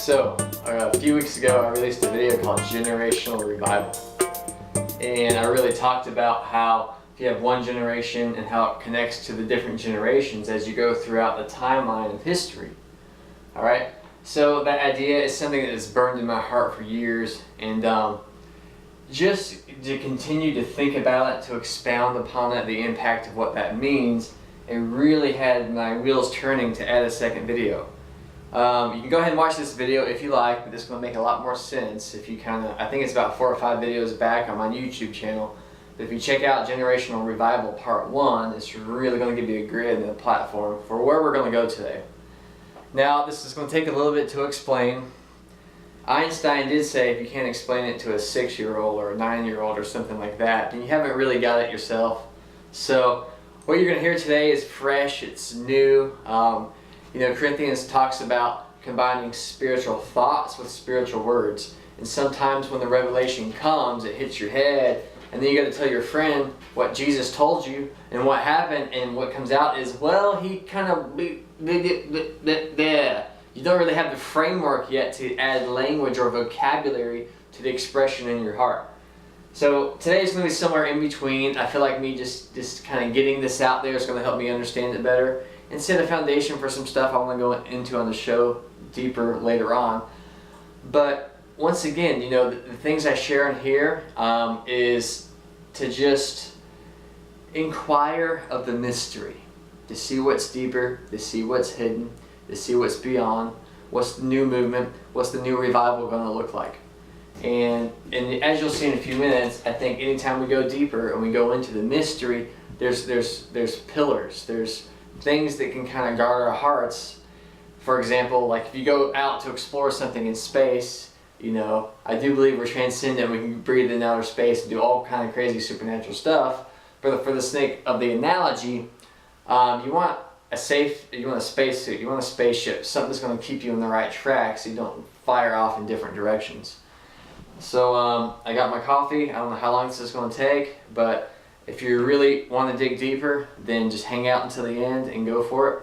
So, a few weeks ago I released a video called Generational Revival. And I really talked about how if you have one generation and how it connects to the different generations as you go throughout the timeline of history. Alright? So that idea is something that has burned in my heart for years, and just to continue to think about it, to expound upon it, the impact of what that means, it really had my wheels turning to add a second video. You can go ahead and watch this video if you like, but this is going to make a lot more sense if you I think it's about 4 or 5 videos back on my YouTube channel. But if you check out Generational Revival Part 1, it's really going to give you a grid and a platform for where we're going to go today. Now, this is going to take a little bit to explain. Einstein did say if you can't explain it to a 6-year-old or a 9-year-old or something like that, then you haven't really got it yourself. So, what you're going to hear today is fresh, it's new. Corinthians talks about combining spiritual thoughts with spiritual words. And sometimes when the revelation comes, it hits your head, and then you got to tell your friend what Jesus told you and what happened, and what comes out is, well, he kind of there. You don't really have the framework yet to add language or vocabulary to the expression in your heart. So today is going to be somewhere in between. I feel like me just kind of getting this out there is going to help me understand it better and set a foundation for some stuff I want to go into on the show deeper later on. But once again, the things I share in here is to just inquire of the mystery, to see what's deeper, to see what's hidden, to see what's beyond, what's the new movement, what's the new revival going to look like. And as you'll see in a few minutes, I think anytime we go deeper and we go into the mystery, there's pillars, there's things that can kind of guard our hearts. For example, like if you go out to explore something in space, I do believe we're transcendent, we can breathe in outer space and do all kind of crazy supernatural stuff. For the sake of the analogy, you want a spacesuit, you want a spaceship, something that's going to keep you on the right track so you don't fire off in different directions. So I got my coffee. I don't know how long this is going to take, but if you really want to dig deeper, then just hang out until the end and go for it.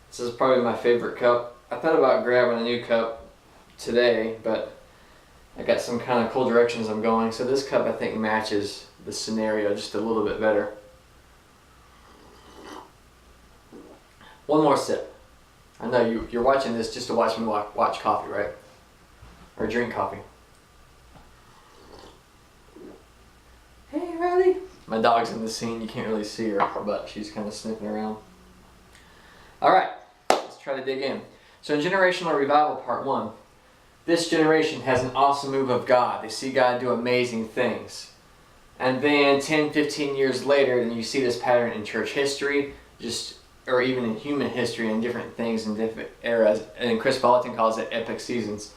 This is probably my favorite cup. I thought about grabbing a new cup today, but I got some kind of cool directions I'm going. So this cup I think matches the scenario just a little bit better. One more sip. I know you're watching this just to watch me watch coffee, right? Or drink coffee. Hey, Riley. My dog's in the scene. You can't really see her, but she's kind of sniffing around. Alright, let's try to dig in. So in Generational Revival Part 1, this generation has an awesome move of God. They see God do amazing things. And then 10, 15 years later, then you see this pattern in church history, or even in human history and different things in different eras. And Chris Bolton calls it epic seasons.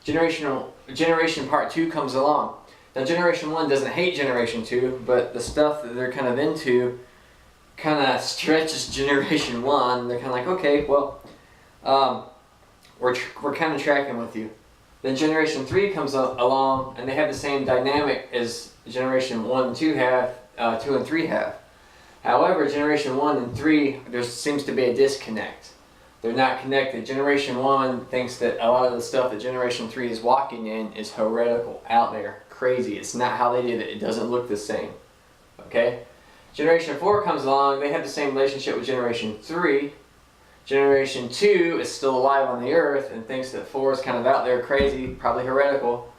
Generation Part 2 comes along. Now Generation 1 doesn't hate Generation 2, but the stuff that they're kind of into kind of stretches Generation 1. They're kind of like, okay, well, we're kind of tracking with you. Then Generation 3 comes along, and they have the same dynamic as Generation 1 and 2 have, 2 and 3 have. However, Generation 1 and 3, there seems to be a disconnect. They're not connected. Generation 1 thinks that a lot of the stuff that Generation 3 is walking in is heretical, out there, crazy. It's not how they did it. It doesn't look the same. Okay? Generation 4 comes along. They have the same relationship with Generation 3. Generation 2 is still alive on the earth and thinks that 4 is kind of out there, crazy, probably heretical.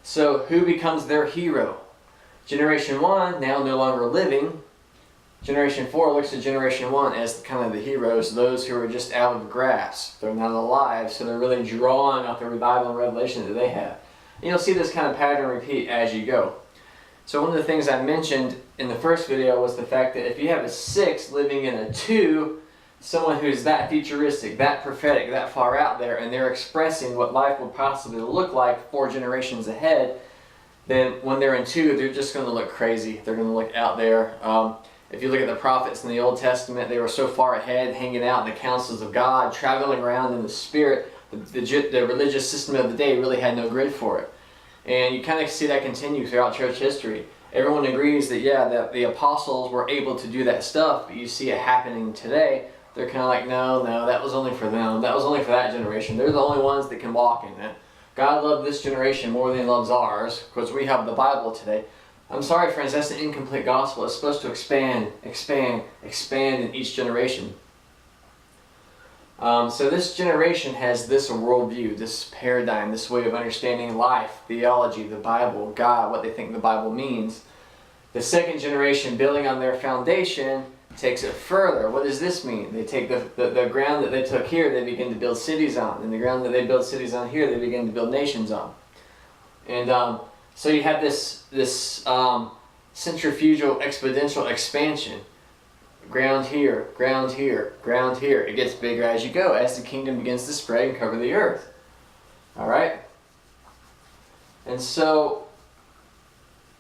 So who becomes their hero? Generation 1, now no longer living. Generation 4 looks at Generation 1 as kind of the heroes, those who are just out of grasp. They're not alive, so they're really drawing out the revival and revelation that they have. And you'll see this kind of pattern repeat as you go. So one of the things I mentioned in the first video was the fact that if you have a 6 living in a 2, someone who's that futuristic, that prophetic, that far out there, and they're expressing what life will possibly look like 4 generations ahead, then when they're in 2, they're just going to look crazy. They're going to look out there. If you look at the prophets in the Old Testament, they were so far ahead, hanging out in the councils of God, traveling around in the Spirit. The religious system of the day really had no grid for it. And you kind of see that continue throughout church history. Everyone agrees that, yeah, that the apostles were able to do that stuff, but you see it happening today they're kind of like, no, that was only for them. That was only for that generation. They're the only ones that can walk in it. God loved this generation more than he loves ours, because we have the Bible today. I'm sorry, friends, that's an incomplete gospel. It's supposed to expand in each generation. So this generation has this worldview, this paradigm, this way of understanding life, theology, the Bible, God, what they think the Bible means. The second generation, building on their foundation, takes it further. What does this mean? They take the ground that they took here, they begin to build cities on. And the ground that they build cities on here, they begin to build nations on. And so you have this centrifugal exponential expansion. Ground here, ground here, ground here. It gets bigger as you go, as the kingdom begins to spread and cover the earth. Alright? And so,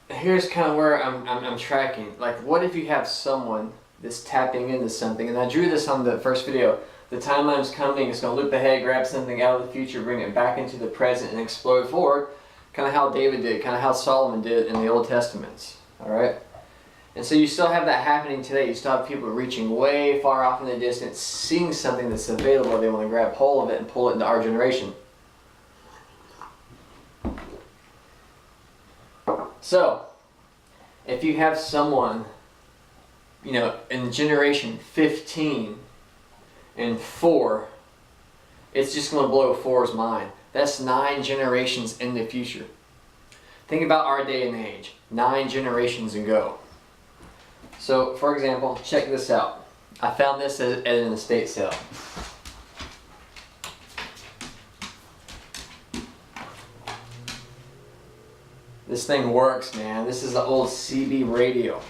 here's kind of where I'm tracking. Like, what if you have someone that's tapping into something? And I drew this on the first video. The timeline's coming, it's going to loop ahead, grab something out of the future, bring it back into the present, and explode forward. Kind of how David did, kind of how Solomon did in the Old Testaments. Alright? And so you still have that happening today. You still have people reaching way far off in the distance, seeing something that's available. They want to grab hold of it and pull it into our generation. So, if you have someone, in generation 15 and 4, it's just going to blow 4's mind. That's 9 generations in the future. Think about our day and age. 9 generations ago. So, for example, check this out. I found this at an estate sale. This thing works, man. This is the old CB radio.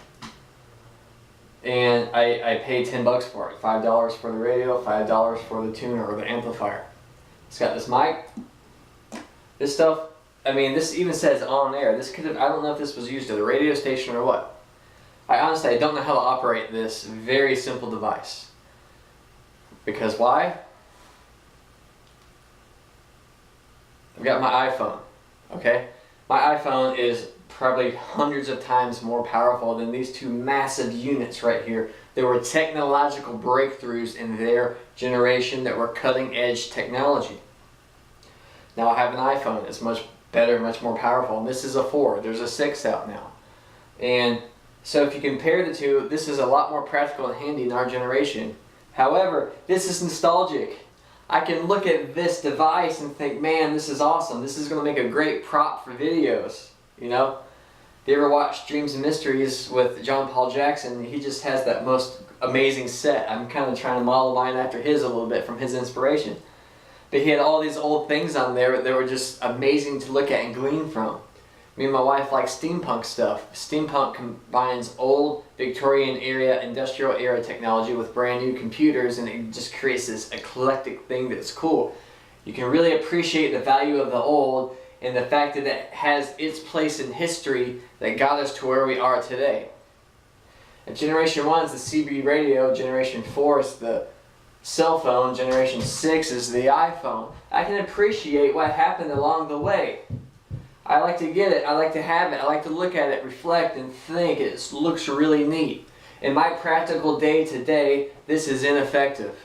And I paid $10 for it. $5 for the radio, $5 for the tuner or the amplifier. It's got this mic. This stuff, this even says on air. This could have, I don't know if this was used at a radio station or what. I don't know how to operate this very simple device. Because why? I've got my iPhone, okay? My iPhone is probably hundreds of times more powerful than these two massive units right here. There were technological breakthroughs in their generation that were cutting edge technology. Now I have an iPhone, it's much better, much more powerful. And this is a 4, there's a 6 out now. And so if you compare the two, this is a lot more practical and handy in our generation. However, this is nostalgic. I can look at this device and think, man, this is awesome. This is going to make a great prop for videos. You ever watch Dreams and Mysteries with John Paul Jackson? He just has that most amazing set. I'm kind of trying to model mine after his a little bit from his inspiration. But he had all these old things on there that were just amazing to look at and glean from. Me and my wife like steampunk stuff. Steampunk combines old Victorian era, industrial era technology with brand new computers, and it just creates this eclectic thing that's cool. You can really appreciate the value of the old and the fact that it has its place in history that got us to where we are today. And Generation 1 is the CB radio, Generation 4 is the cell phone, Generation 6 is the iPhone. I can appreciate what happened along the way. I like to get it, I like to have it, I like to look at it, reflect and think. It looks really neat. In my practical day to day, this is ineffective.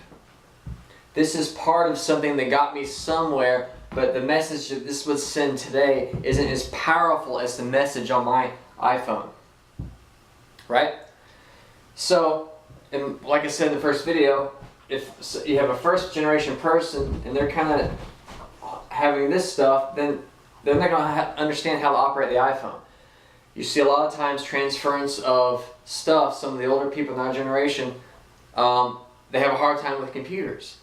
This is part of something that got me somewhere, but the message that this would send today isn't as powerful as the message on my iPhone. Right? So, and like I said in the first video, if you have a first generation person and they're kind of having this stuff, then they're not going to understand how to operate the iPhone. You see a lot of times transference of stuff. Some of the older people in our generation, they have a hard time with computers.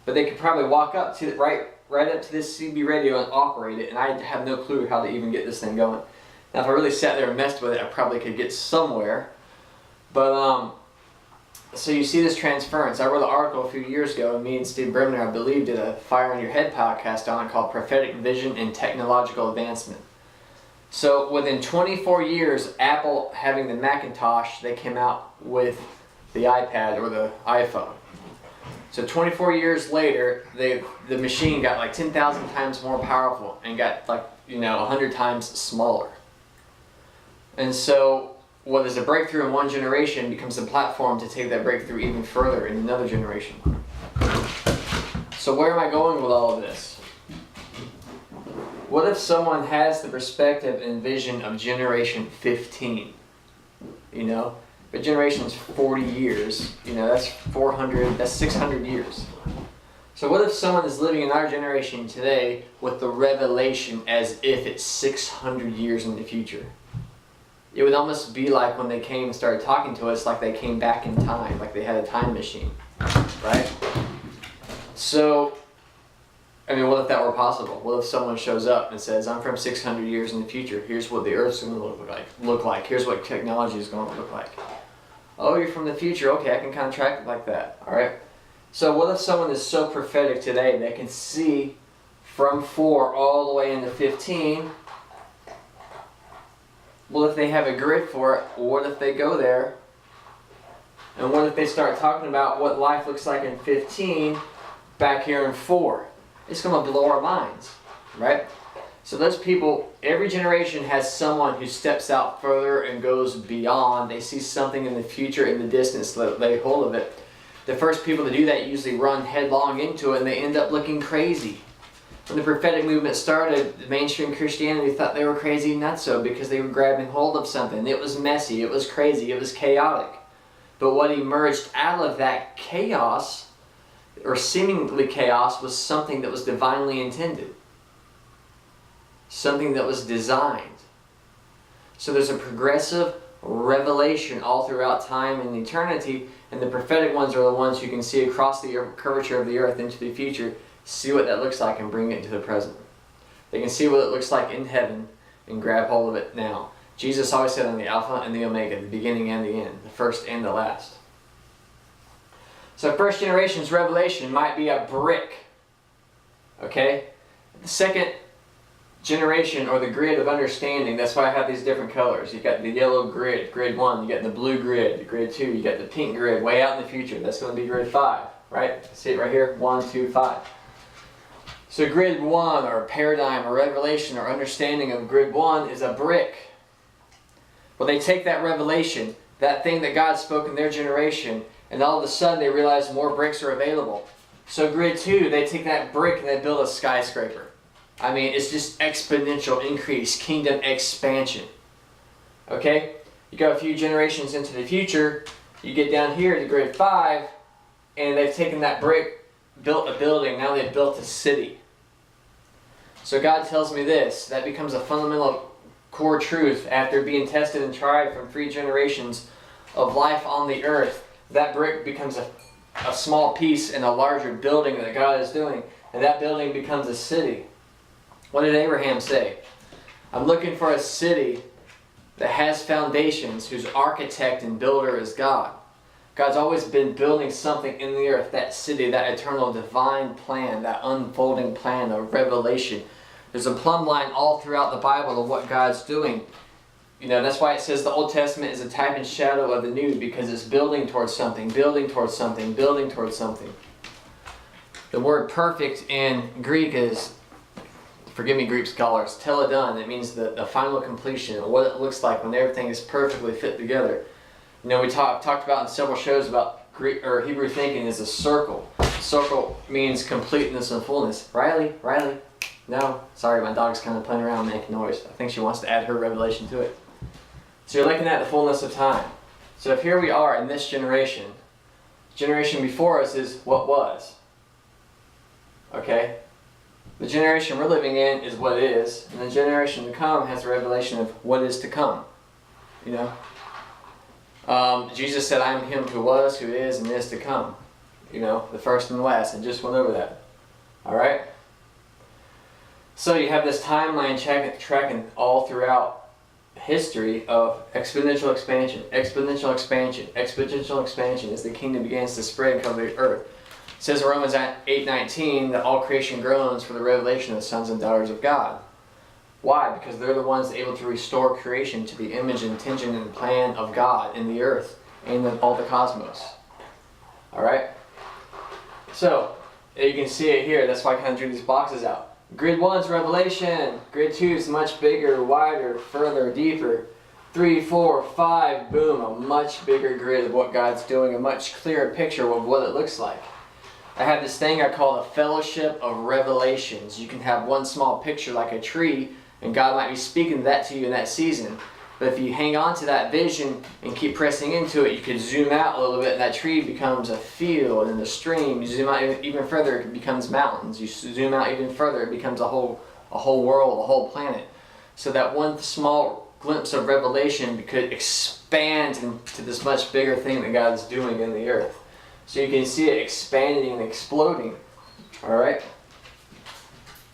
But they could probably walk up to right up to this CB radio and operate it, and I have no clue how to even get this thing going. Now if I really sat there and messed with it, I probably could get somewhere. But so you see this transference. I wrote an article a few years ago, and me and Steve Bremner, I believe, did a Fire on Your Head podcast on it called Prophetic Vision and Technological Advancement. So within 24 years, Apple having the Macintosh, they came out with the iPad or the iPhone. So 24 years later, the machine got like 10,000 times more powerful and got like 100 times smaller. And so what is a breakthrough in one generation becomes a platform to take that breakthrough even further in another generation. So where am I going with all of this? What if someone has the perspective and vision of generation 15? You know, but generation's 40 years, you know, that's 600 years. So what if someone is living in our generation today with the revelation as if it's 600 years in the future? It would almost be like when they came and started talking to us, like they came back in time, like they had a time machine, right? So, I mean, what if that were possible? What if someone shows up and says, I'm from 600 years in the future, here's what the Earth's going to look like, here's what technology is going to look like. Oh, you're from the future, okay, I can kind of track it like that, alright? So what if someone is so prophetic today, they can see from 4 all the way into 15, well, if they have a grid for it, what if they go there? And what if they start talking about what life looks like in 15 back here in 4? It's going to blow our minds, right? So those people, every generation has someone who steps out further and goes beyond. They see something in the future, in the distance, that they hold of it. The first people to do that usually run headlong into it, and they end up looking crazy. When the prophetic movement started, the mainstream Christianity thought they were crazy nutso because they were grabbing hold of something. It was messy, it was crazy, it was chaotic. But what emerged out of that chaos, or seemingly chaos, was something that was divinely intended. Something that was designed. So there's a progressive revelation all throughout time and eternity, and the prophetic ones are the ones who can see across the curvature of the earth into the future, see what that looks like and bring it into the present. They can see what it looks like in heaven and grab hold of it now. Jesus always said, I'm the Alpha and the Omega, the beginning and the end, the first and the last. So first generation's revelation might be a brick. Okay? The second generation, or the grid of understanding, that's why I have these different colors. You've got the yellow grid, grid 1. You got the blue grid, grid 2. You got the pink grid, way out in the future. That's going to be grid 5, right? See it right here? 1, 2, 5. So grid 1, or paradigm, or revelation, or understanding of grid 1 is a brick. Well, they take that revelation, that thing that God spoke in their generation, and all of a sudden they realize more bricks are available. So grid 2, they take that brick and they build a skyscraper. I mean, it's just exponential increase, kingdom expansion. Okay? You go a few generations into the future, you get down here to grid 5, and they've taken that brick, built a building, now they've built a city. So God tells me this, that becomes a fundamental core truth after being tested and tried from 3 generations of life on the earth. That brick becomes a small piece in a larger building that God is doing, and that building becomes a city. What did Abraham say? I'm looking for a city that has foundations, whose architect and builder is God. God's always been building something in the earth, that city, that eternal divine plan, that unfolding plan of revelation. There's a plumb line all throughout the Bible of what God's doing. You know, that's why it says the Old Testament is a type and shadow of the New, because it's building towards something, building towards something, building towards something. The word perfect in Greek is, forgive me Greek scholars, teledon. It means the final completion, or what it looks like when everything is perfectly fit together. You know, we talked about in several shows about Greek or Hebrew thinking is a circle. Circle means completeness and fullness. Riley? No, sorry, my dog's kind of playing around making noise. I think she wants to add her revelation to it. So you're looking at the fullness of time. So if here we are in this generation, the generation before us is what was. Okay? The generation we're living in is what is, and the generation to come has a revelation of what is to come. You know? Jesus said, I am him who was, who is, and is to come. You know, the first and the last. I just went over that. Alright? So you have this timeline tracking all throughout history of exponential expansion, exponential expansion, exponential expansion as the kingdom begins to spread and cover the earth. It says in Romans 8:19 that all creation groans for the revelation of the sons and daughters of God. Why? Because they're the ones able to restore creation to the image, intention, and plan of God in the earth and in all the cosmos. Alright? So, you can see it here. That's why I kind of drew these boxes out. Grid 1 is revelation. Grid 2 is much bigger, wider, further, deeper. 3, 4, 5, boom, a much bigger grid of what God's doing, a much clearer picture of what it looks like. I have this thing I call the fellowship of revelations. You can have one small picture like a tree, and God might be speaking that to you in that season. But if you hang on to that vision and keep pressing into it, you can zoom out a little bit, and that tree becomes a field and a stream. You zoom out even further, it becomes mountains. You zoom out even further, it becomes a whole world, a whole planet. So that one small glimpse of revelation could expand into this much bigger thing that God is doing in the earth. So you can see it expanding and exploding. Alright?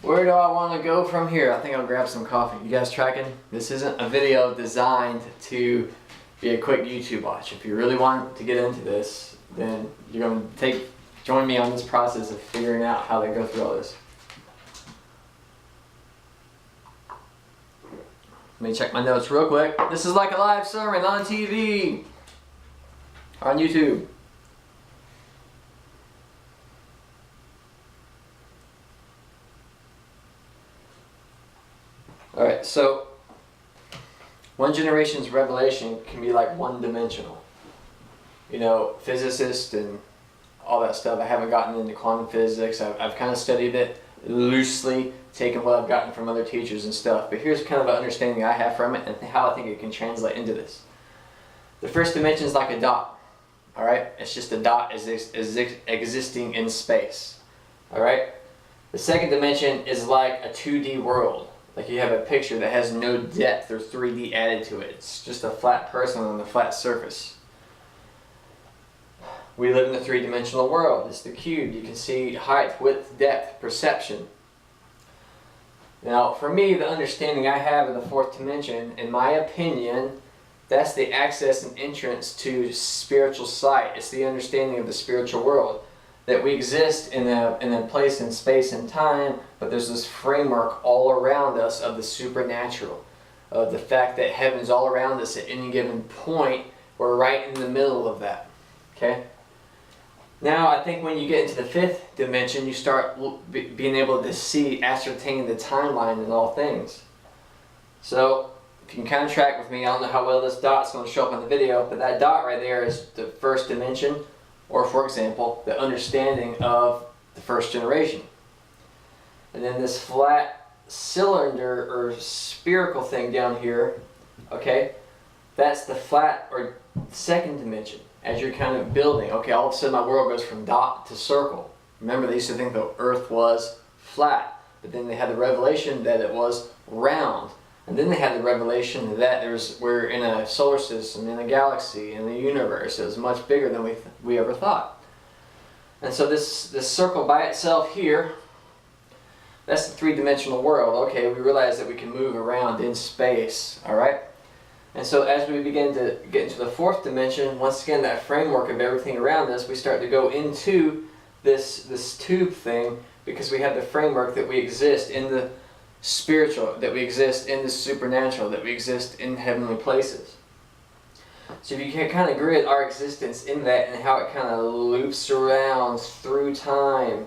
Where do I want to go from here? I think I'll grab some coffee. You guys tracking? This isn't a video designed to be a quick YouTube watch. If you really want to get into this, then you're going to join me on this process of figuring out how they go through all this. Let me check my notes real quick. This is like a live sermon on TV. On YouTube. Alright, so one generation's revelation can be like one-dimensional. You know, physicists and all that stuff, I haven't gotten into quantum physics. I've kind of studied it loosely, taken what I've gotten from other teachers and stuff. But here's kind of an understanding I have from it and how I think it can translate into this. The first dimension is like a dot. Alright? It's just a dot existing in space. Alright? The second dimension is like a 2D world. Like you have a picture that has no depth or 3D added to it. It's just a flat person on a flat surface. We live in a three-dimensional world. It's the cube. You can see height, width, depth, perception. Now, for me, the understanding I have of the fourth dimension, in my opinion, that's the access and entrance to spiritual sight. It's the understanding of the spiritual world. That we exist in a place in space and time, but there's this framework all around us of the supernatural. Of the fact that heaven's all around us at any given point. We're right in the middle of that. Okay? Now, I think when you get into the fifth dimension, you start being able to ascertain the timeline in all things. So, if you can kind of track with me, I don't know how well this dot's going to show up in the video, but that dot right there is the first dimension. Or, for example, the understanding of the first generation. And then this flat cylinder or spherical thing down here, okay, that's the flat or second dimension. As you're kind of building, okay, all of a sudden my world goes from dot to circle. Remember, they used to think the earth was flat, but then they had the revelation that it was round. And then they had the revelation that we're in a solar system, in a galaxy, in the universe. It was much bigger than we ever thought. And so this circle by itself here, that's the three-dimensional world. Okay, we realize that we can move around in space, alright? And so as we begin to get into the fourth dimension, once again, that framework of everything around us, we start to go into this tube thing, because we have the framework that we exist in the spiritual, that we exist in the supernatural, that we exist in heavenly places. So if you can kind of grid our existence in that and how it kind of loops around through time,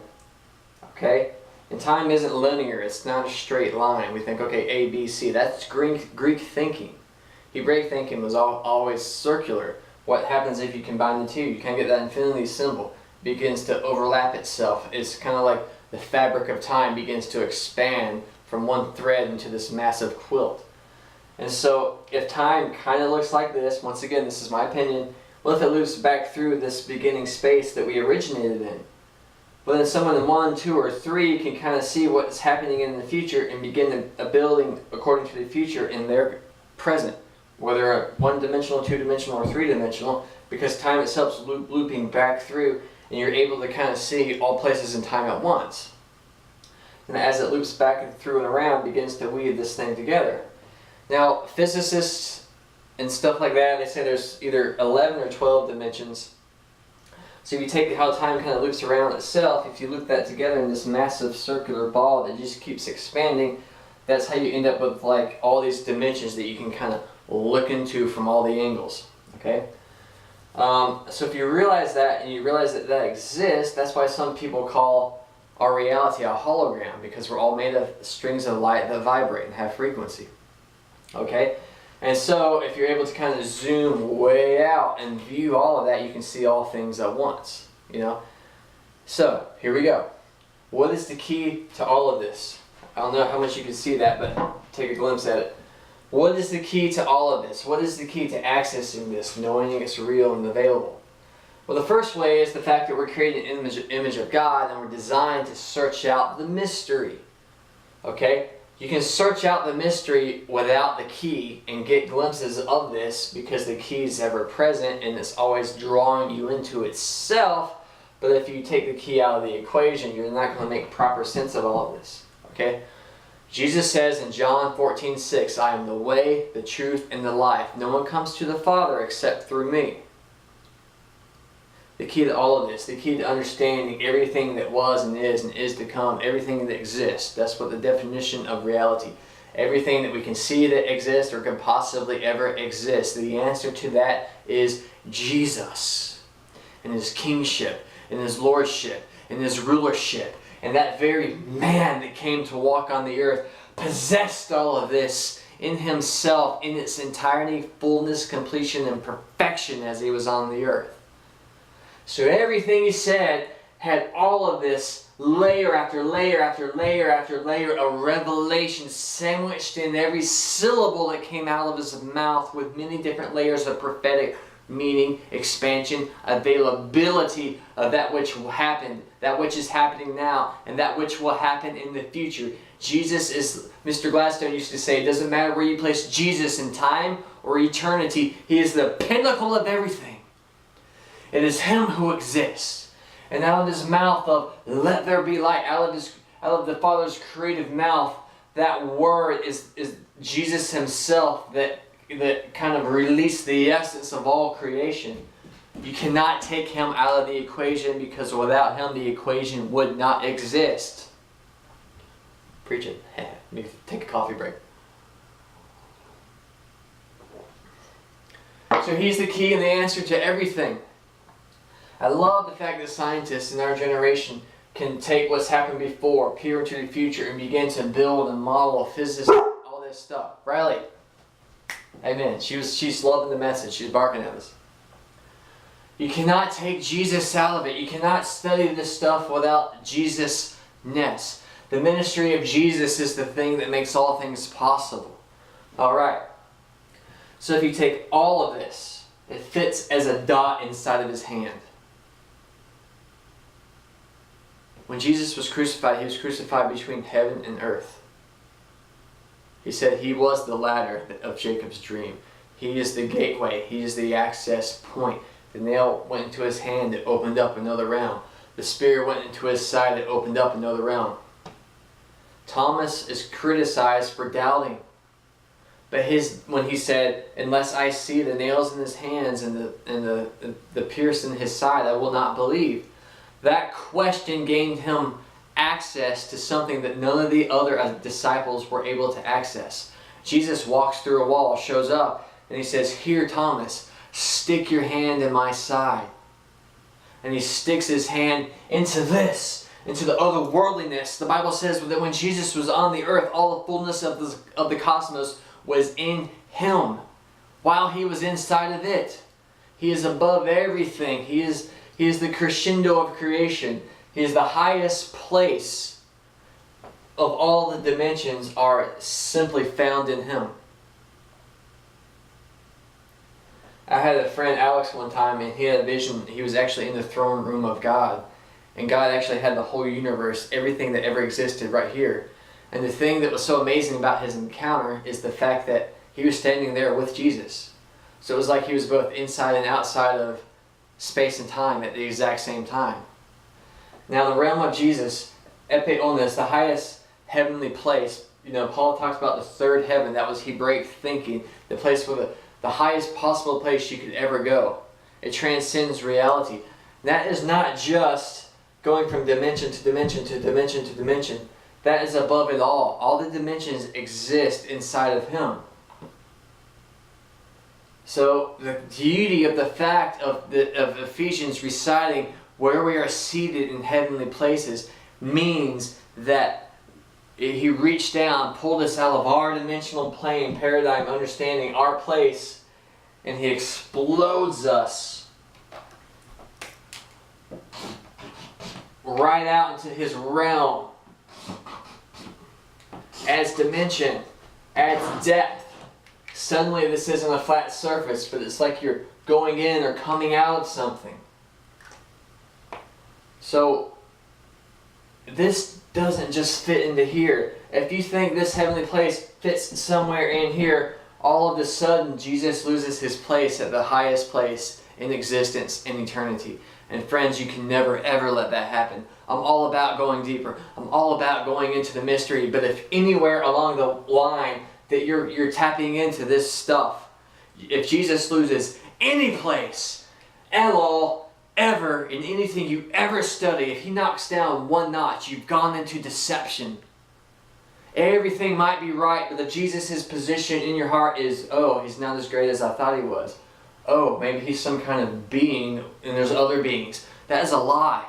okay? And time isn't linear, it's not a straight line. We think, okay, A, B, C, that's Greek thinking. Hebraic thinking was always circular. What happens if you combine the two? You kind of get that infinity symbol. It begins to overlap itself. It's kind of like the fabric of time begins to expand from one thread into this massive quilt. And so if time kind of looks like this, once again, this is my opinion, what if it loops back through this beginning space that we originated in? Well, then someone in 1, 2, or 3 can kind of see what's happening in the future and begin a building according to the future in their present, whether one-dimensional, two-dimensional, or three-dimensional, because time itself is looping back through, and you're able to kind of see all places in time at once. And as it loops back through and around, begins to weave this thing together. Now, physicists and stuff like that, they say there's either 11 or 12 dimensions. So if you take how time kind of loops around itself, if you loop that together in this massive circular ball that just keeps expanding, that's how you end up with like all these dimensions that you can kind of look into from all the angles. Okay? So if you realize that, and you realize that that exists, that's why some people call our reality a hologram, because we're all made of strings of light that vibrate and have frequency. Okay? And so if you're able to kind of zoom way out and view all of that, you can see all things at once, you know. So here we go. What is the key to all of this? I don't know how much you can see that, but take a glimpse at it. What is the key to all of this? What is the key to accessing this, knowing it's real and available? Well, the first way is the fact that we're created in the image of God, and we're designed to search out the mystery. Okay? You can search out the mystery without the key and get glimpses of this because the key is ever present and it's always drawing you into itself. But if you take the key out of the equation, you're not going to make proper sense of all of this. Okay? Jesus says in John 14:6, I am the way, the truth, and the life. No one comes to the Father except through me. The key to all of this, the key to understanding everything that was and is to come, everything that exists. That's what the definition of reality. Everything that we can see that exists or can possibly ever exist. The answer to that is Jesus and His kingship and His lordship and His rulership. And that very man that came to walk on the earth possessed all of this in Himself, in its entirety, fullness, completion, and perfection as He was on the earth. So everything He said had all of this layer after layer after layer after layer of revelation sandwiched in every syllable that came out of His mouth, with many different layers of prophetic meaning, expansion, availability of that which happened, that which is happening now, and that which will happen in the future. Jesus is, Mr. Gladstone used to say, it doesn't matter where you place Jesus in time or eternity, He is the pinnacle of everything. It is Him who exists. And out of His mouth of let there be light, out of the Father's creative mouth, that word is Jesus Himself that kind of released the essence of all creation. You cannot take Him out of the equation, because without Him the equation would not exist. Preach it. Let me take a coffee break. So He's the key and the answer to everything. I love the fact that scientists in our generation can take what's happened before, peer into the future, and begin to build and model physics, all this stuff. Riley. Amen. She's loving the message. She's barking at us. You cannot take Jesus out of it. You cannot study this stuff without Jesus-ness. The ministry of Jesus is the thing that makes all things possible. Alright. So if you take all of this, it fits as a dot inside of His hand. When Jesus was crucified, He was crucified between heaven and earth. He said He was the ladder of Jacob's dream. He is the gateway. He is the access point. The nail went into His hand, it opened up another realm. The spear went into His side, it opened up another realm. Thomas is criticized for doubting. But when he said, unless I see the nails in His hands and the pierce in His side, I will not believe. That question gained him access to something that none of the other disciples were able to access. Jesus walks through a wall, shows up, and He says, here, Thomas, stick your hand in my side. And He sticks His hand into this, into the otherworldliness. The Bible says that when Jesus was on the earth, all the fullness of the cosmos was in Him, while He was inside of it. He is above everything. He is the crescendo of creation. He is the highest place of all the dimensions are simply found in Him. I had a friend, Alex, one time, and he had a vision. He was actually in the throne room of God. And God actually had the whole universe, everything that ever existed right here. And the thing that was so amazing about his encounter is the fact that he was standing there with Jesus. So it was like he was both inside and outside of space and time at the exact same time. Now, the realm of Jesus, epeonis, the highest heavenly place, Paul talks about the third heaven. That was Hebraic thinking, the place where the highest possible place you could ever go. It transcends reality. That is not just going from dimension to dimension to dimension to dimension. That is above it all. All the dimensions exist inside of Him. So the beauty of the fact of Ephesians reciting where we are seated in heavenly places means that He reached down, pulled us out of our dimensional plane, paradigm, understanding, our place, and He explodes us right out into His realm. Adds dimension, adds depth. Suddenly this isn't a flat surface, but it's like you're going in or coming out of something. So this doesn't just fit into here. If you think this heavenly place fits somewhere in here, all of a sudden Jesus loses His place at the highest place in existence in eternity. And friends, you can never ever let that happen. I'm all about going deeper. I'm all about going into the mystery. But if anywhere along the line that you're tapping into this stuff, if Jesus loses any place at all, ever, in anything you ever study, if He knocks down one notch, you've gone into deception. Everything might be right, but if Jesus' position in your heart is, oh, He's not as great as I thought He was. Oh, maybe He's some kind of being and there's other beings. That is a lie.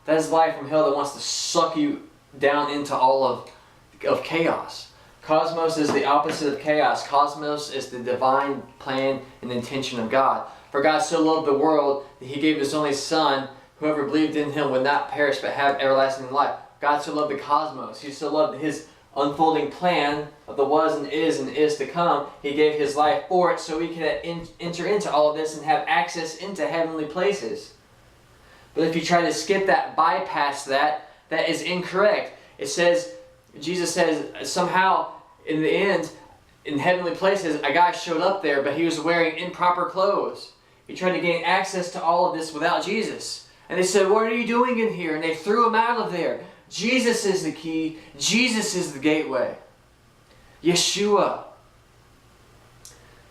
That is a lie from hell that wants to suck you down into all of chaos. Cosmos is the opposite of chaos. Cosmos is the divine plan and intention of God. For God so loved the world that He gave His only Son. Whoever believed in Him would not perish but have everlasting life. God so loved the cosmos. He so loved His unfolding plan of the was and is to come. He gave His life for it so we could enter into all of this and have access into heavenly places. But if you try to skip that, bypass that, that is incorrect. It says, Jesus says, somehow in the end, in heavenly places, a guy showed up there, but he was wearing improper clothes. He tried to gain access to all of this without Jesus. And they said, what are you doing in here? And they threw him out of there. Jesus is the key. Jesus is the gateway. Yeshua.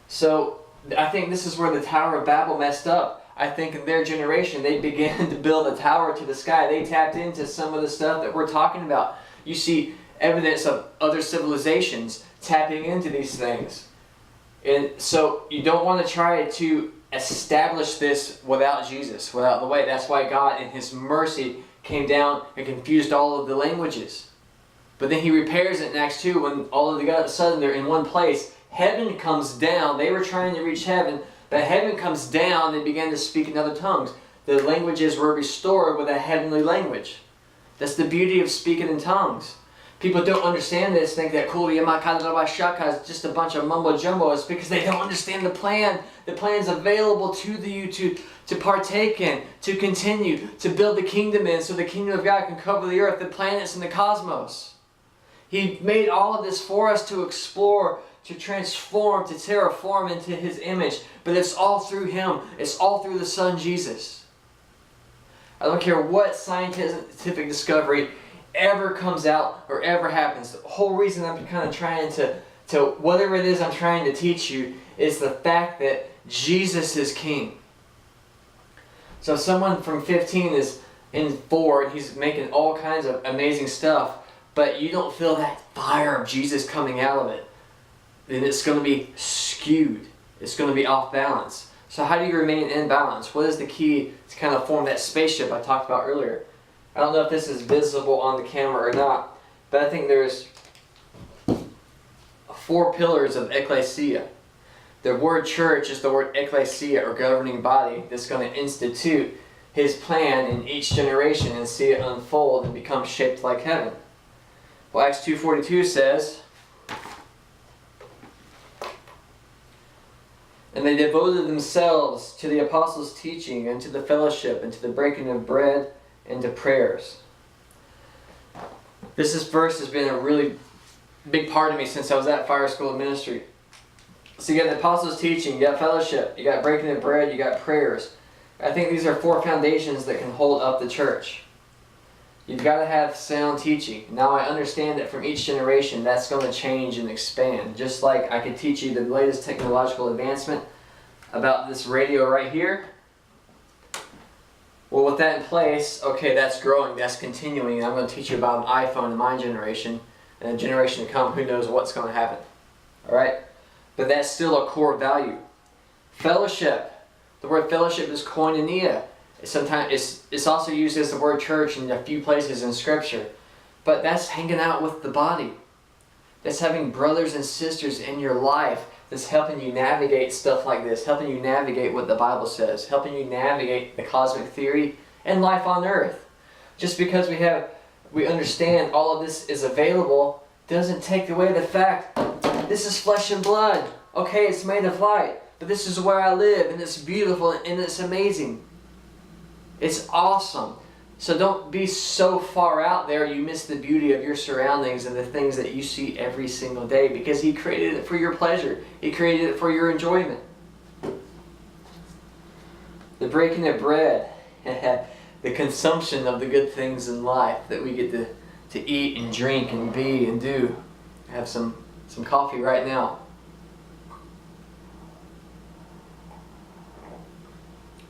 So I think this is where the Tower of Babel messed up. I think in their generation, they began to build a tower to the sky. They tapped into some of the stuff that we're talking about. You see evidence of other civilizations tapping into these things. And so you don't want to try to establish this without Jesus, without the way. That's why God in His mercy came down and confused all of the languages. But then He repairs it in Acts 2 when all of a sudden they're in one place. Heaven comes down. They were trying to reach heaven, but heaven comes down. They began to speak in other tongues. The languages were restored with a heavenly language. That's the beauty of speaking in tongues. People don't understand this, think that Kuli Yamakadabashaka is just a bunch of mumbo jumbo. It's because they don't understand the plan. The plan is available to you to partake in, to continue, to build the kingdom in, so the kingdom of God can cover the earth, the planets, and the cosmos. He made all of this for us to explore, to transform, to terraform into His image. But it's all through Him. It's all through the Son, Jesus. I don't care what scientific discovery ever comes out or ever happens. The whole reason I'm kind of trying to whatever it is I'm trying to teach you is the fact that Jesus is King. So someone from 15 is in 4 and he's making all kinds of amazing stuff, but you don't feel that fire of Jesus coming out of it, then it's going to be skewed. It's going to be off balance. So how do you remain in balance? What is the key to kind of form that spaceship I talked about earlier? I don't know if this is visible on the camera or not, but I think there's 4 pillars of ecclesia. The word church is the word ecclesia, or governing body, that's going to institute His plan in each generation and see it unfold and become shaped like heaven. Well, Acts 2:42 says, and they devoted themselves to the apostles' teaching and to the fellowship and to the breaking of bread and to prayers. This verse has been a really big part of me since I was at Fire School of Ministry. So you got the apostles' teaching, you got fellowship, you got breaking of bread, you got prayers. I think these are 4 foundations that can hold up the church. You've got to have sound teaching. Now I understand that from each generation that's going to change and expand. Just like I could teach you the latest technological advancement about this radio right here. Well, with that in place, okay, that's growing, that's continuing. I'm going to teach you about an iPhone in my generation, and a generation to come, who knows what's going to happen. Alright? But that's still a core value. Fellowship. The word fellowship is koinonia. Sometimes it's also used as the word church in a few places in Scripture. But that's hanging out with the body. That's having brothers and sisters in your life that's helping you navigate stuff like this, helping you navigate what the Bible says, helping you navigate the cosmic theory and life on earth. Just because we understand all of this is available doesn't take away the fact this is flesh and blood. Okay, it's made of light, but this is where I live, and it's beautiful and it's amazing. It's awesome. So don't be so far out there you miss the beauty of your surroundings and the things that you see every single day, because He created it for your pleasure. He created it for your enjoyment. The breaking of bread, the consumption of the good things in life that we get to eat and drink and be and do. I have some coffee right now.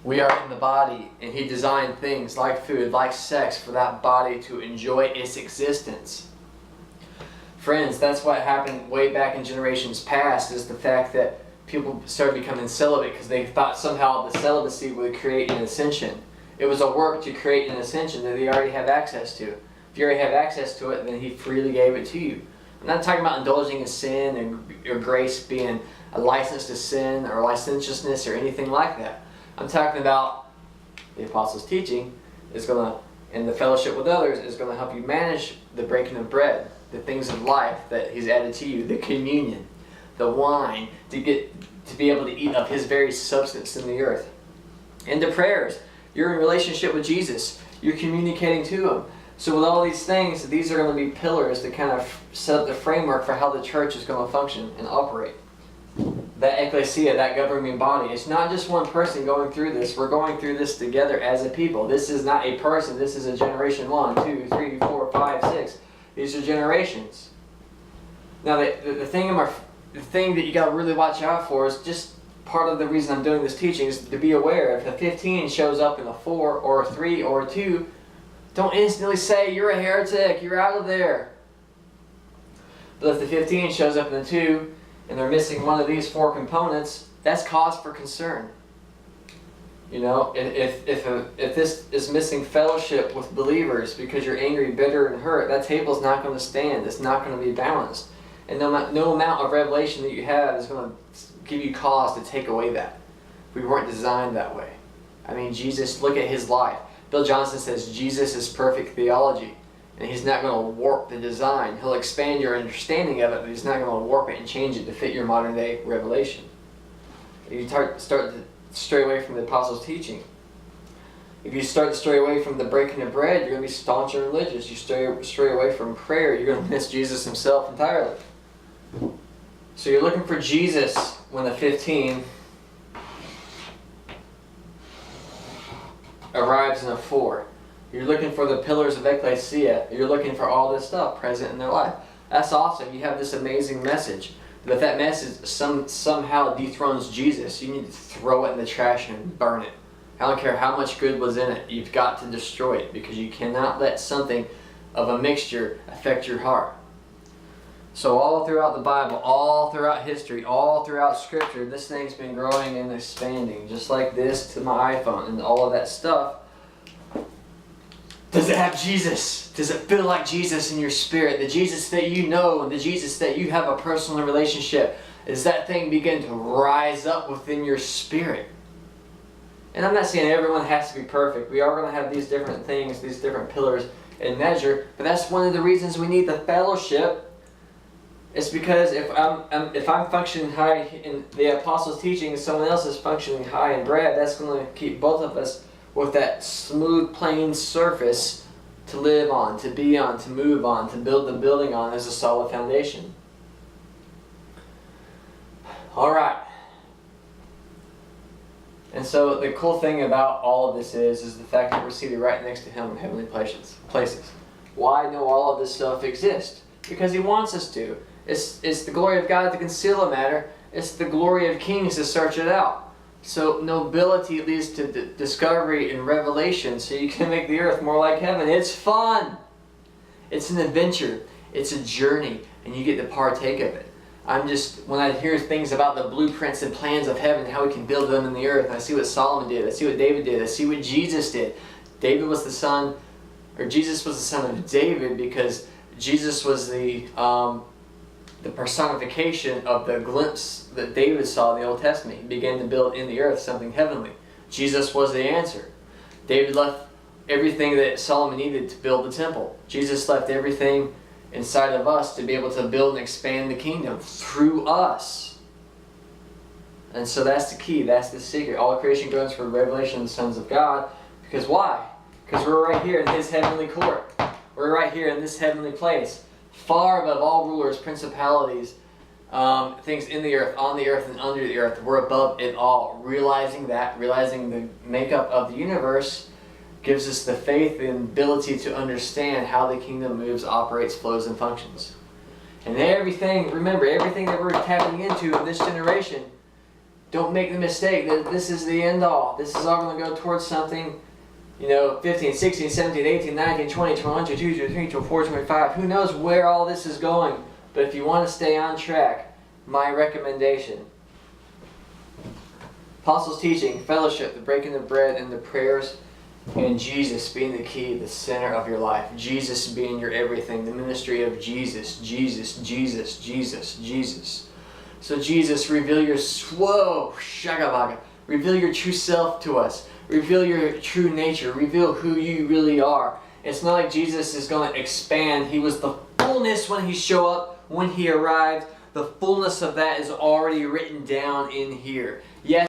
We are in the body, and He designed things like food, like sex, for that body to enjoy its existence. Friends, that's what happened way back in generations past, is the fact that people started becoming celibate because they thought somehow the celibacy would create an ascension. It was a work to create an ascension that they already have access to. If you already have access to it, then He freely gave it to you. I'm not talking about indulging in sin or grace being a license to sin or licentiousness or anything like that. I'm talking about the Apostles' teaching is going to, and the fellowship with others is going to help you manage the breaking of bread, the things of life that He's added to you, the communion, the wine, to be able to eat of His very substance in the earth. And the prayers. You're in relationship with Jesus. You're communicating to Him. So with all these things, these are going to be pillars that kind of set up the framework for how the church is going to function and operate. That ecclesia, that governing body, it's not just one person going through this. We're going through this together as a people. This is not a person. This is a generation. 1, 2, 3, 4, 5, 6. These are generations. Now, the thing that you got to really watch out for is just part of the reason I'm doing this teaching is to be aware. If a 15 shows up in a 4 or a 3 or a 2, don't instantly say, you're a heretic, you're out of there. But if the 15 shows up in a 2, and they're missing one of these 4 components, that's cause for concern. You know, if this is missing fellowship with believers because you're angry, bitter, and hurt, that table's not going to stand. It's not going to be balanced. And no amount of revelation that you have is going to give you cause to take away that. We weren't designed that way. I mean, Jesus, look at His life. Bill Johnson says Jesus is perfect theology. And He's not going to warp the design. He'll expand your understanding of it, but He's not going to warp it and change it to fit your modern day revelation. If you start to stray away from the Apostles' teaching, if you start to stray away from the breaking of bread, you're going to be staunch and religious. You stray away from prayer, you're going to miss Jesus Himself entirely. So you're looking for Jesus when the 15 arrives in a 4. You're looking for the pillars of ecclesia. You're looking for all this stuff present in their life. That's awesome. You have this amazing message. But if that message somehow dethrones Jesus, you need to throw it in the trash and burn it. I don't care how much good was in it. You've got to destroy it, because you cannot let something of a mixture affect your heart. So all throughout the Bible, all throughout history, all throughout Scripture, this thing's been growing and expanding. Just like this to my iPhone and all of that stuff. Does it have Jesus? Does it feel like Jesus in your spirit? The Jesus that you know, the Jesus that you have a personal relationship. Does that thing begin to rise up within your spirit? And I'm not saying everyone has to be perfect. We are going to have these different things, these different pillars and measure. But that's one of the reasons we need the fellowship. It's because if I'm functioning high in the Apostles' teaching and someone else is functioning high in bread, that's going to keep both of us with that smooth, plain surface to live on, to be on, to move on, to build the building on as a solid foundation. Alright. And so the cool thing about all of this is the fact that we're seated right next to Him in heavenly places. Why do all of this stuff exist? Because He wants us to. It's the glory of God to conceal a matter. It's the glory of kings to search it out. So nobility leads to discovery and revelation, so you can make the earth more like heaven. It's fun. It's an adventure. It's a journey, and you get to partake of it. When I hear things about the blueprints and plans of heaven, how we can build them in the earth, and I see what Solomon did, I see what David did, I see what Jesus did. David was the son, or Jesus was the son of David because Jesus was the personification of the glimpse that David saw in the Old Testament. He began to build in the earth something heavenly. Jesus was the answer. David left everything that Solomon needed to build the temple. Jesus left everything inside of us to be able to build and expand the kingdom through us. And so that's the key. That's the secret. All creation groans for the revelation of the sons of God. Because why? Because we're right here in His heavenly court. We're right here in this heavenly place. Far above all rulers, principalities, things in the earth, on the earth, and under the earth. We're above it all. Realizing that, realizing the makeup of the universe, gives us the faith and ability to understand how the kingdom moves, operates, flows, and functions. And everything, remember, everything that we're tapping into in this generation, don't make the mistake that this is the end all. This is all going to go towards something, 15, 16, 17, 18, 19, 20, 21, 22, 23, 24, 25. Who knows where all this is going? But if you want to stay on track, my recommendation: Apostles' teaching, fellowship, the breaking of bread, and the prayers, and Jesus being the key, the center of your life. Jesus being your everything. The ministry of Jesus, Jesus, Jesus, Jesus, Jesus. So Jesus, reveal your reveal your true self to us. Reveal your true nature. Reveal who you really are. It's not like Jesus is going to expand. He was the fullness when He showed up, when He arrived. The fullness of that is already written down in here. Yes.